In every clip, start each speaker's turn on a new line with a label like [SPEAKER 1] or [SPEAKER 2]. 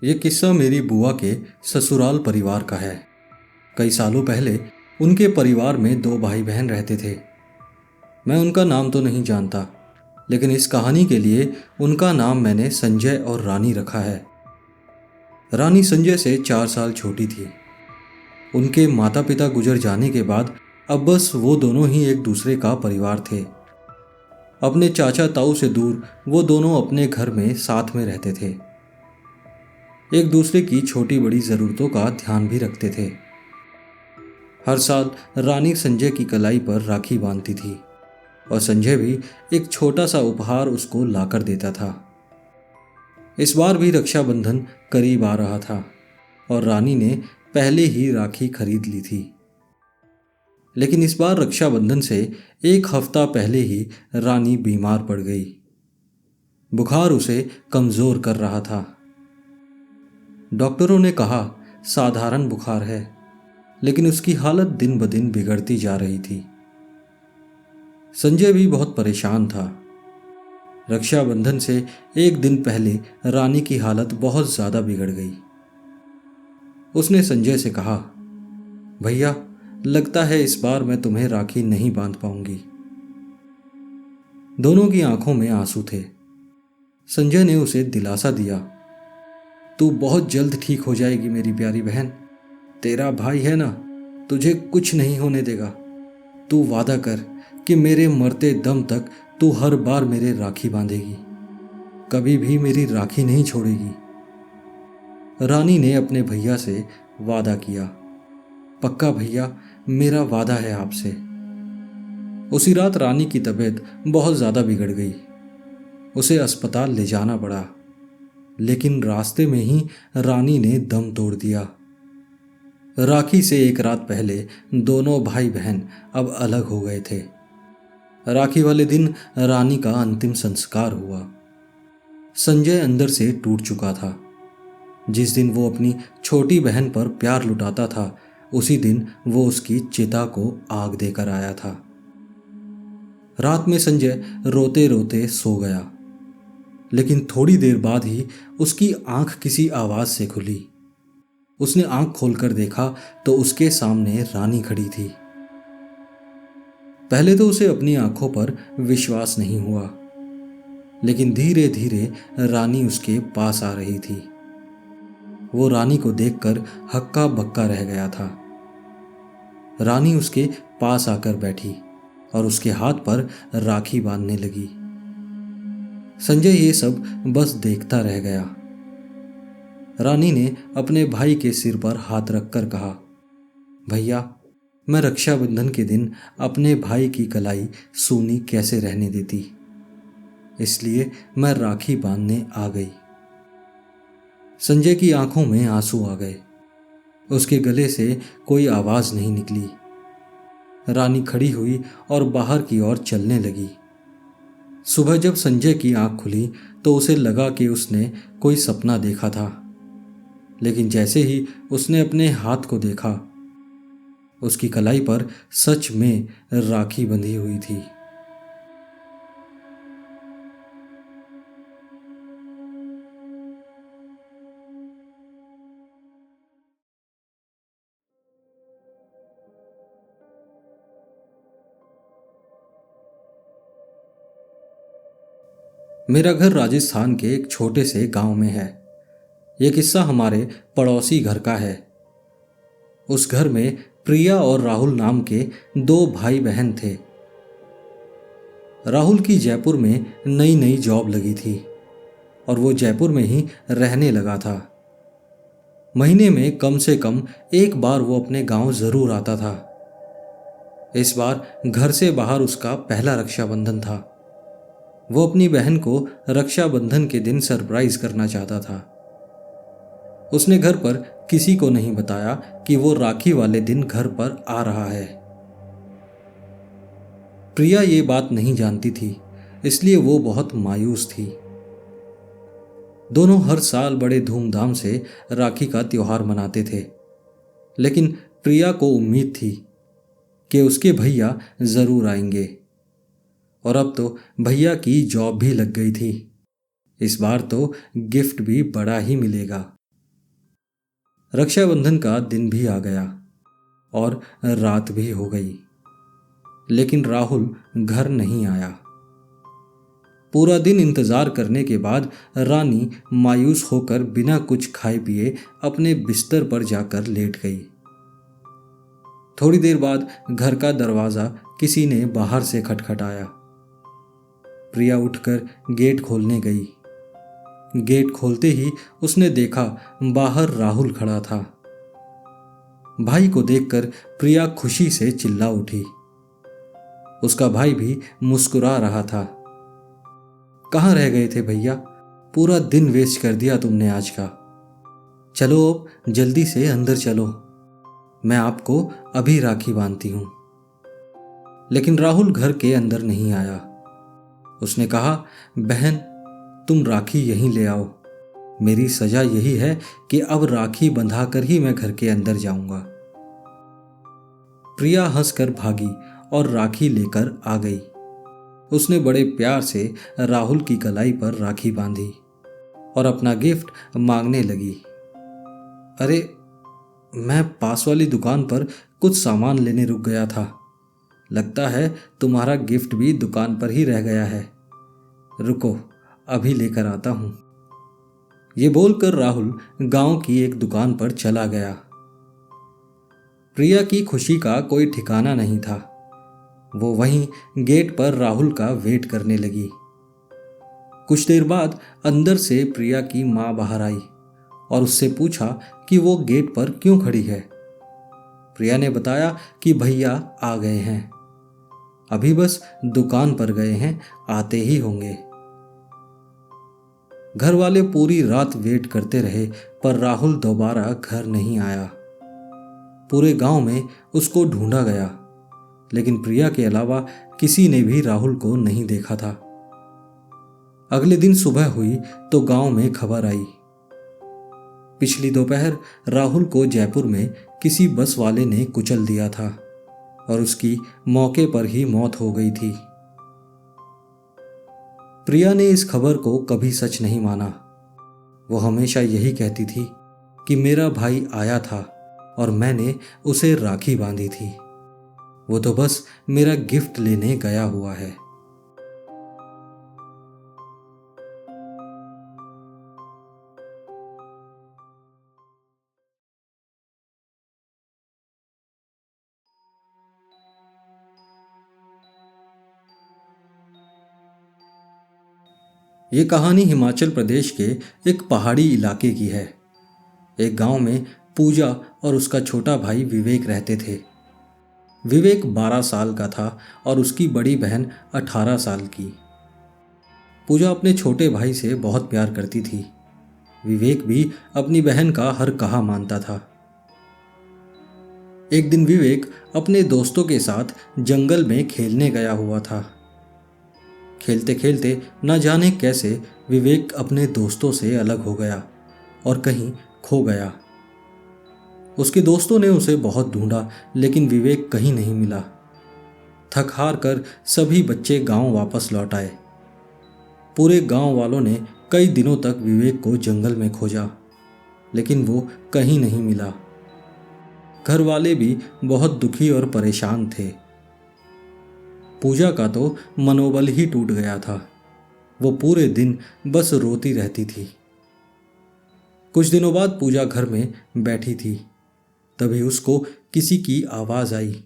[SPEAKER 1] ये किस्सा मेरी बुआ के ससुराल परिवार का है। कई सालों पहले उनके परिवार में दो भाई बहन रहते थे। मैं उनका नाम तो नहीं जानता, लेकिन इस कहानी के लिए उनका नाम मैंने संजय और रानी रखा है। रानी संजय से 4 साल छोटी थी। उनके माता पिता गुजर जाने के बाद अब बस वो दोनों ही एक दूसरे का परिवार थे। अपने चाचा ताऊ से दूर वो दोनों अपने घर में साथ में रहते थे। एक दूसरे की छोटी बड़ी ज़रूरतों का ध्यान भी रखते थे। हर साल रानी संजय की कलाई पर राखी बांधती थी और संजय भी एक छोटा सा उपहार उसको लाकर देता था। इस बार भी रक्षाबंधन करीब आ रहा था और रानी ने पहले ही राखी खरीद ली थी। लेकिन इस बार रक्षाबंधन से एक हफ्ता पहले ही रानी बीमार पड़ गई। बुखार उसे कमज़ोर कर रहा था। डॉक्टरों ने कहा साधारण बुखार है, लेकिन उसकी हालत दिन ब दिन बिगड़ती जा रही थी। संजय भी बहुत परेशान था। रक्षाबंधन से एक दिन पहले रानी की हालत बहुत ज़्यादा बिगड़ गई। उसने संजय से कहा, भैया, लगता है इस बार मैं तुम्हें राखी नहीं बांध पाऊंगी। दोनों की आंखों में आंसू थे। संजय ने उसे दिलासा दिया, तू बहुत जल्द ठीक हो जाएगी मेरी प्यारी बहन। तेरा भाई है ना, तुझे कुछ नहीं होने देगा। तू वादा कर कि मेरे मरते दम तक तू हर बार मेरे राखी बांधेगी, कभी भी मेरी राखी नहीं छोड़ेगी। रानी ने अपने भैया से वादा किया, पक्का भैया, मेरा वादा है आपसे। उसी रात रानी की तबीयत बहुत ज़्यादा बिगड़ गई। उसे अस्पताल ले जाना पड़ा, लेकिन रास्ते में ही रानी ने दम तोड़ दिया। राखी से एक रात पहले दोनों भाई बहन अब अलग हो गए थे। राखी वाले दिन रानी का अंतिम संस्कार हुआ। संजय अंदर से टूट चुका था। जिस दिन वो अपनी छोटी बहन पर प्यार लुटाता था, उसी दिन वो उसकी चिता को आग देकर आया था। रात में संजय रोते रोते सो गया, लेकिन थोड़ी देर बाद ही उसकी आंख किसी आवाज से खुली। उसने आंख खोलकर देखा तो उसके सामने रानी खड़ी थी। पहले तो उसे अपनी आंखों पर विश्वास नहीं हुआ, लेकिन धीरे धीरे रानी उसके पास आ रही थी। वो रानी को देखकर हक्का बक्का रह गया था। रानी उसके पास आकर बैठी और उसके हाथ पर राखी बांधने लगी। संजय ये सब बस देखता रह गया। रानी ने अपने भाई के सिर पर हाथ रखकर कहा, भैया, मैं रक्षाबंधन के दिन अपने भाई की कलाई सूनी कैसे रहने देती, इसलिए मैं राखी बांधने आ गई। संजय की आंखों में आंसू आ गए। उसके गले से कोई आवाज नहीं निकली। रानी खड़ी हुई और बाहर की ओर चलने लगी। सुबह जब संजय की आंख खुली तो उसे लगा कि उसने कोई सपना देखा था, लेकिन जैसे ही उसने अपने हाथ को देखा, उसकी कलाई पर सच में राखी बंधी हुई थी। मेरा घर राजस्थान के एक छोटे से गांव में है। यह किस्सा हमारे पड़ोसी घर का है। उस घर में प्रिया और राहुल नाम के दो भाई बहन थे। राहुल की जयपुर में नई नई जॉब लगी थी और वो जयपुर में ही रहने लगा था। महीने में कम से कम एक बार वो अपने गांव जरूर आता था। इस बार घर से बाहर उसका पहला रक्षाबंधन था। वो अपनी बहन को रक्षाबंधन के दिन सरप्राइज करना चाहता था। उसने घर पर किसी को नहीं बताया कि वो राखी वाले दिन घर पर आ रहा है। प्रिया ये बात नहीं जानती थी, इसलिए वो बहुत मायूस थी। दोनों हर साल बड़े धूमधाम से राखी का त्योहार मनाते थे, लेकिन प्रिया को उम्मीद थी कि उसके भैया जरूर आएंगे। और अब तो भैया की जॉब भी लग गई थी। इस बार तो गिफ्ट भी बड़ा ही मिलेगा। रक्षाबंधन का दिन भी आ गया और रात भी हो गई, लेकिन राहुल घर नहीं आया। पूरा दिन इंतजार करने के बाद रानी मायूस होकर बिना कुछ खाए पिए अपने बिस्तर पर जाकर लेट गई। थोड़ी देर बाद घर का दरवाजा किसी ने बाहर से खटखटाया। प्रिया उठकर गेट खोलने गई। गेट खोलते ही उसने देखा बाहर राहुल खड़ा था। भाई को देखकर प्रिया खुशी से चिल्ला उठी। उसका भाई भी मुस्कुरा रहा था। कहाँ रह गए थे भैया? पूरा दिन वेस्ट कर दिया तुमने आज का। चलो अब जल्दी से अंदर चलो, मैं आपको अभी राखी बांधती हूं। लेकिन राहुल घर के अंदर नहीं आया। उसने कहा, बहन तुम राखी यहीं ले आओ। मेरी सजा यही है कि अब राखी बंधाकर ही मैं घर के अंदर जाऊंगा। प्रिया हंसकर भागी और राखी लेकर आ गई। उसने बड़े प्यार से राहुल की कलाई पर राखी बांधी और अपना गिफ्ट मांगने लगी। अरे, मैं पास वाली दुकान पर कुछ सामान लेने रुक गया था। लगता है तुम्हारा गिफ्ट भी दुकान पर ही रह गया है। रुको, अभी लेकर आता हूं। ये बोलकर राहुल गांव की एक दुकान पर चला गया। प्रिया की खुशी का कोई ठिकाना नहीं था। वो वहीं गेट पर राहुल का वेट करने लगी। कुछ देर बाद अंदर से प्रिया की मां बाहर आई और उससे पूछा कि वो गेट पर क्यों खड़ी है। प्रिया ने बताया कि भैया आ गए हैं, अभी बस दुकान पर गए हैं, आते ही होंगे। घर वाले पूरी रात वेट करते रहे पर राहुल दोबारा घर नहीं आया। पूरे गांव में उसको ढूंढा गया, लेकिन प्रिया के अलावा किसी ने भी राहुल को नहीं देखा था। अगले दिन सुबह हुई तो गांव में खबर आई। पिछली दोपहर राहुल को जयपुर में किसी बस वाले ने कुचल दिया था और उसकी मौके पर ही मौत हो गई थी। प्रिया ने इस खबर को कभी सच नहीं माना। वो हमेशा यही कहती थी कि मेरा भाई आया था और मैंने उसे राखी बांधी थी। वो तो बस मेरा गिफ्ट लेने गया हुआ है। ये कहानी हिमाचल प्रदेश के एक पहाड़ी इलाके की है। एक गांव में पूजा और उसका छोटा भाई विवेक रहते थे। विवेक 12 साल का था और उसकी बड़ी बहन 18 साल की। पूजा अपने छोटे भाई से बहुत प्यार करती थी। विवेक भी अपनी बहन का हर कहा मानता था। एक दिन विवेक अपने दोस्तों के साथ जंगल में खेलने गया हुआ था। खेलते खेलते न जाने कैसे विवेक अपने दोस्तों से अलग हो गया और कहीं खो गया। उसके दोस्तों ने उसे बहुत ढूंढा, लेकिन विवेक कहीं नहीं मिला। थक हार कर सभी बच्चे गांव वापस लौट आए। पूरे गांव वालों ने कई दिनों तक विवेक को जंगल में खोजा, लेकिन वो कहीं नहीं मिला। घर वाले भी बहुत दुखी और परेशान थे। पूजा का तो मनोबल ही टूट गया था। वो पूरे दिन बस रोती रहती थी। कुछ दिनों बाद पूजा घर में बैठी थी, तभी उसको किसी की आवाज आई,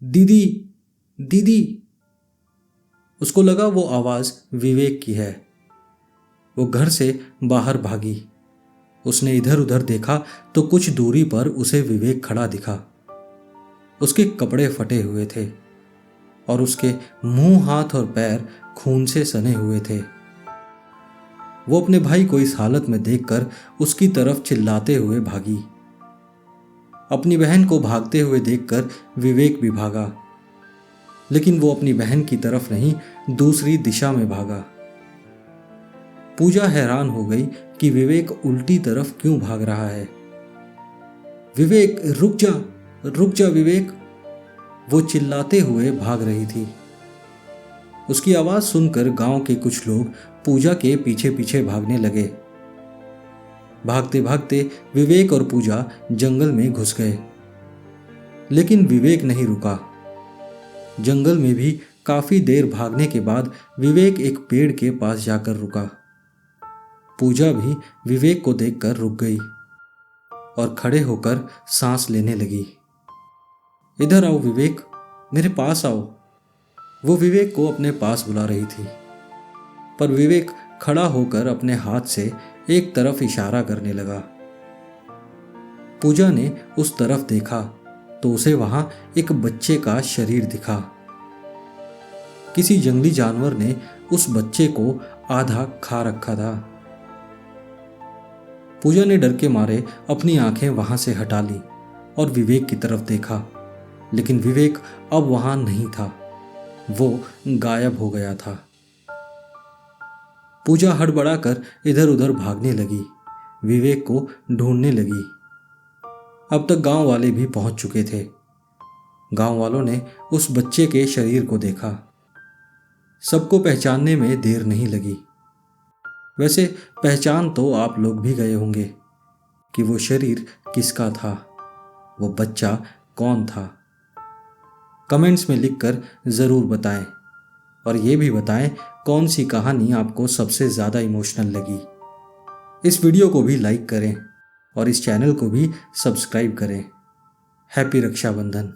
[SPEAKER 1] दीदी दीदी। उसको लगा वो आवाज विवेक की है। वो घर से बाहर भागी। उसने इधर उधर देखा तो कुछ दूरी पर उसे विवेक खड़ा दिखा। उसके कपड़े फटे हुए थे और उसके मुंह, हाथ और पैर खून से सने हुए थे। वो अपने भाई को इस हालत में देखकर उसकी तरफ चिल्लाते हुए भागी। अपनी बहन को भागते हुए देखकर विवेक भी भागा, लेकिन वो अपनी बहन की तरफ नहीं, दूसरी दिशा में भागा। पूजा हैरान हो गई कि विवेक उल्टी तरफ क्यों भाग रहा है। विवेक रुक जा विवेक, वो चिल्लाते हुए भाग रही थी। उसकी आवाज सुनकर गांव के कुछ लोग पूजा के पीछे पीछे भागने लगे। भागते भागते विवेक और पूजा जंगल में घुस गए। लेकिन विवेक नहीं रुका। जंगल में भी काफी देर भागने के बाद विवेक एक पेड़ के पास जाकर रुका। पूजा भी विवेक को देखकर रुक गई और खड़े होकर सांस लेने लगी। इधर आओ विवेक, मेरे पास आओ। वो विवेक को अपने पास बुला रही थी, पर विवेक खड़ा होकर अपने हाथ से एक तरफ इशारा करने लगा। पूजा ने उस तरफ देखा तो उसे वहां एक बच्चे का शरीर दिखा। किसी जंगली जानवर ने उस बच्चे को आधा खा रखा था। पूजा ने डर के मारे अपनी आंखें वहां से हटा ली और विवेक की तरफ देखा, लेकिन विवेक अब वहां नहीं था, वो गायब हो गया था। पूजा हड़बड़ाकर इधर उधर भागने लगी, विवेक को ढूंढने लगी। अब तक गांव वाले भी पहुंच चुके थे। गांव वालों ने उस बच्चे के शरीर को देखा। सबको पहचानने में देर नहीं लगी। वैसे पहचान तो आप लोग भी गए होंगे कि वो शरीर किसका था, वो बच्चा कौन था। कमेंट्स में लिखकर ज़रूर बताएं और ये भी बताएं कौन सी कहानी आपको सबसे ज़्यादा इमोशनल लगी। इस वीडियो को भी लाइक करें और इस चैनल को भी सब्सक्राइब करें। हैप्पी रक्षाबंधन।